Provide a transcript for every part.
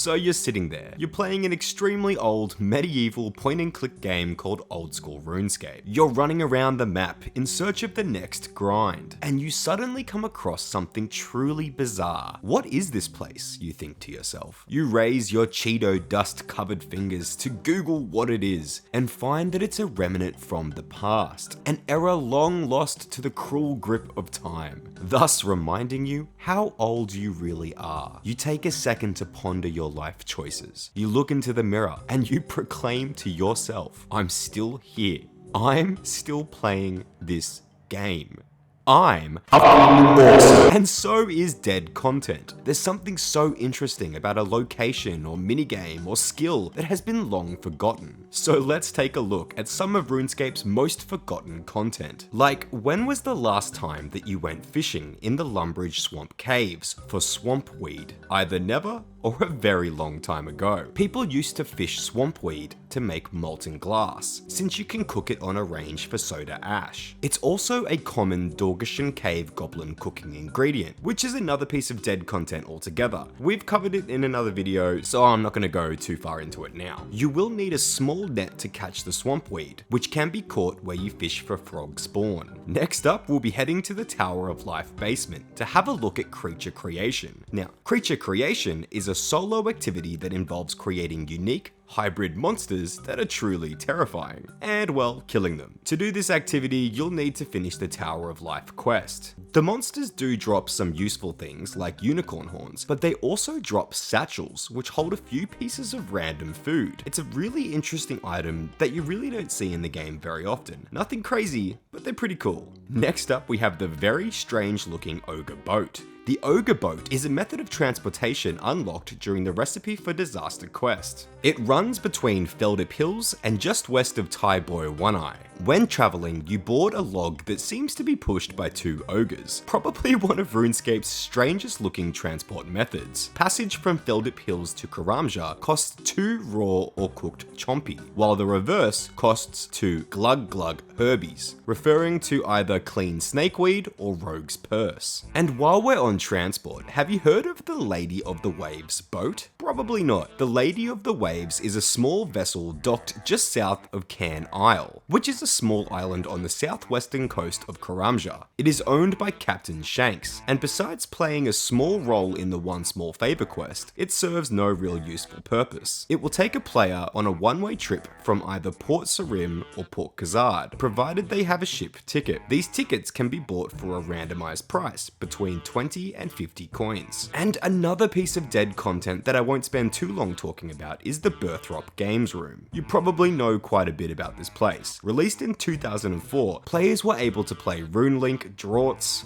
So you're sitting there, you're playing an extremely old, medieval point-and-click game called Old School RuneScape. You're running around the map in search of the next grind, and you suddenly come across something truly bizarre. What is this place, you think to yourself? You raise your Cheeto dust-covered fingers to Google what it is, and find that it's a remnant from the past, an era long lost to the cruel grip of time, thus reminding you how old you really are. You take a second to ponder your life choices. You look into the mirror and you proclaim to yourself, I'm still here. I'm still playing this game. I'm awesome. And so is dead content. There's something so interesting about a location or minigame or skill that has been long forgotten. So let's take a look at some of RuneScape's most forgotten content. Like, when was the last time that you went fishing in the Lumbridge swamp caves for swamp weed? Either never or a very long time ago. People used to fish swamp weed to make molten glass, since you can cook it on a range for soda ash. It's also a common Dorgeshan cave goblin cooking ingredient, which is another piece of dead content altogether. We've covered it in another video, so I'm not going to go too far into it now. You will need a small net to catch the swamp weed, which can be caught where you fish for frog spawn. Next up, we'll be heading to the Tower of Life basement to have a look at creature creation. Now, creature creation is a solo activity that involves creating unique, hybrid monsters that are truly terrifying, and well, killing them. To do this activity, you'll need to finish the Tower of Life quest. The monsters do drop some useful things like unicorn horns, but they also drop satchels, which hold a few pieces of random food. It's a really interesting item that you really don't see in the game very often. Nothing crazy, but they're pretty cool. Next up, we have the very strange looking Ogre boat. The Ogre boat is a method of transportation unlocked during the Recipe for Disaster quest. It runs between Feldip Hills and just west of Taiboy One-Eye. When traveling, you board a log that seems to be pushed by two ogres, probably one of RuneScape's strangest looking transport methods. Passage from Feldip Hills to Karamja costs 2 raw or cooked chompy, while the reverse costs 2 glug glug herbies, referring to either clean snakeweed or rogue's purse. And while we're on transport, have you heard of the Lady of the Waves boat? Probably not. The Lady of the Waves is a small vessel docked just south of Cairn Isle, which is a small island on the southwestern coast of Karamja. It is owned by Captain Shanks, and besides playing a small role in the One Small Favor quest, it serves no real useful purpose. It will take a player on a one-way trip from either Port Sarim or Port Khazard, provided they have a ship ticket. These tickets can be bought for a randomized price between 20 and 50 coins. And another piece of dead content that I won't spend too long talking about is the Birthrop Games Room. You probably know quite a bit about this place. Released in 2004, players were able to play RuneLink, Droughts,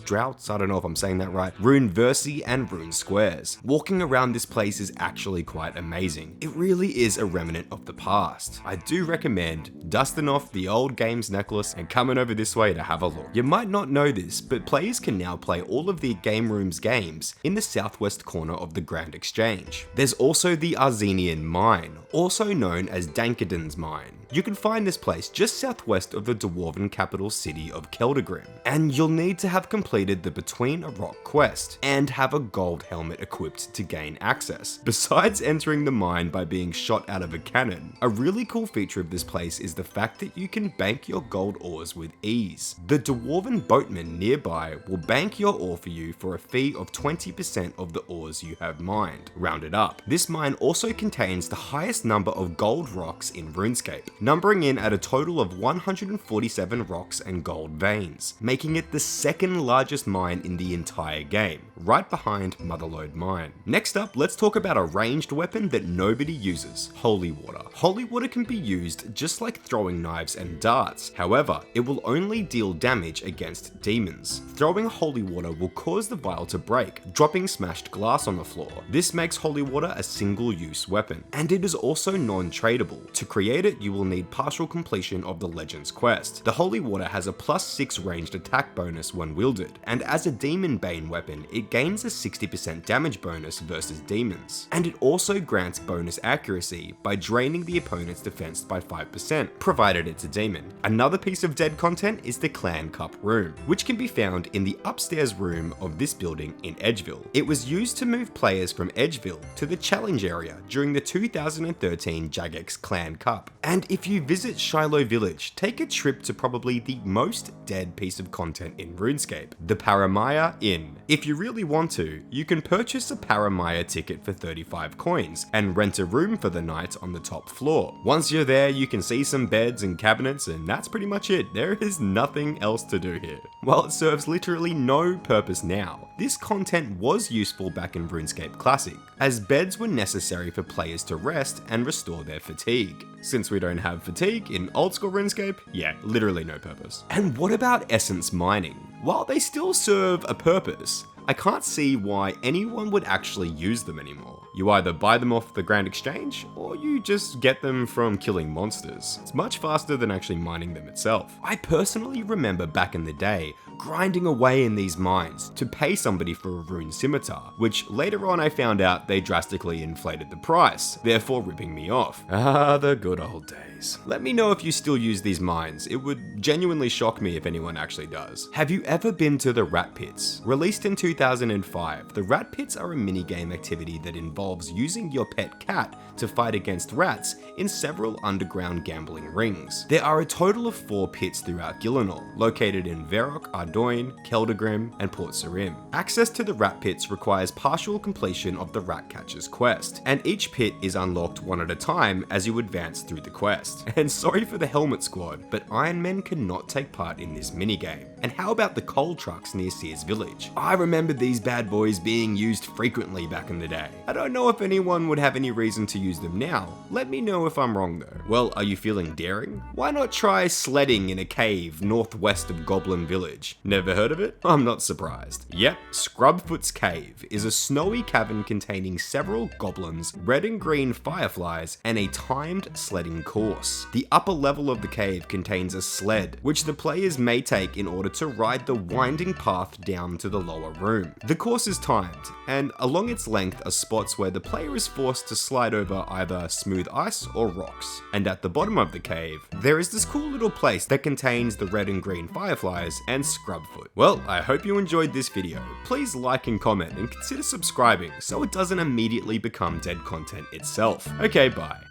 I don't know if I'm saying that right, RuneVersi, and Rune Squares. Walking around this place is actually quite amazing. It really is a remnant of the past. I do recommend dusting off the old games necklace and coming over this way to have a look. You might not know this, but players can now play all of the Game Room's games in the southwest corner of the Grand Exchange. There's also the Arzenian Mine, also known as Dankaden's Mine. You can find this place just southwest of the Dwarven capital city of Keldagrim, and you'll need to have completed the Between a Rock quest and have a gold helmet equipped to gain access. Besides entering the mine by being shot out of a cannon, a really cool feature of this place is the fact that you can bank your gold ores with ease. The Dwarven boatman nearby will bank your ore for you for a fee of 20% of the ores you have mined, rounded up. This mine also contains the highest number of gold rocks in RuneScape, numbering in at a total of 147 rocks and gold veins, making it the second largest mine in the entire game, right behind Motherlode Mine. Next up, let's talk about a ranged weapon that nobody uses, Holy Water. Holy Water can be used just like throwing knives and darts, however, it will only deal damage against demons. Throwing Holy Water will cause the vial to break, dropping smashed glass on the floor. This makes Holy Water a single-use weapon, and it is also non-tradable. To create it, you will need partial completion of the Legends quest. The Holy Water has a +6 ranged attack bonus when wielded, and as a Demon Bane weapon, it it gains a 60% damage bonus versus demons. And it also grants bonus accuracy by draining the opponent's defense by 5%, provided it's a demon. Another piece of dead content is the Clan Cup room, which can be found in the upstairs room of this building in Edgeville. It was used to move players from Edgeville to the challenge area during the 2013 Jagex Clan Cup. And if you visit Shiloh Village, take a trip to probably the most dead piece of content in RuneScape, the Paramaya Inn. If you really want to, you can purchase a Paramaya ticket for 35 coins and rent a room for the night on the top floor. Once you're there, you can see some beds and cabinets, and that's pretty much it. There is nothing else to do here. While it serves literally no purpose now, this content was useful back in RuneScape Classic, as beds were necessary for players to rest and restore their fatigue. Since we don't have fatigue in Old School RuneScape, yeah, literally no purpose. And what about essence mining? While they still serve a purpose, I can't see why anyone would actually use them anymore. You either buy them off the Grand Exchange, or you just get them from killing monsters. It's much faster than actually mining them itself. I personally remember back in the day, grinding away in these mines to pay somebody for a rune scimitar, which later on I found out they drastically inflated the price, therefore ripping me off. Ah, the good old days. Let me know if you still use these mines. It would genuinely shock me if anyone actually does. Have you ever been to the Rat Pits? Released in 2005, the Rat Pits are a minigame activity that involves using your pet cat to fight against rats in several underground gambling rings. There are a total of 4 pits throughout Gillinor, located in Verrock, Ardoyne, Keldagrim, and Port Sarim. Access to the Rat Pits requires partial completion of the Rat Catcher's quest, and each pit is unlocked one at a time as you advance through the quest. And sorry for the Helmet Squad, but Iron Men cannot take part in this minigame. And how about the coal trucks near Sears Village? I remember these bad boys being used frequently back in the day. I don't know if anyone would have any reason to use them now. Let me know if I'm wrong though. Well, are you feeling daring? Why not try sledding in a cave northwest of Goblin Village? Never heard of it? I'm not surprised. Yep, Scrubfoot's Cave is a snowy cavern containing several goblins, red and green fireflies, and a timed sledding course. The upper level of the cave contains a sled, which the players may take in order to ride the winding path down to the lower room. The course is timed, and along its length are spots where the player is forced to slide over either smooth ice or rocks. And at the bottom of the cave, there is this cool little place that contains the red and green fireflies and Scrubfoot. Well, I hope you enjoyed this video. Please like and comment and consider subscribing so it doesn't immediately become dead content itself. Okay, bye.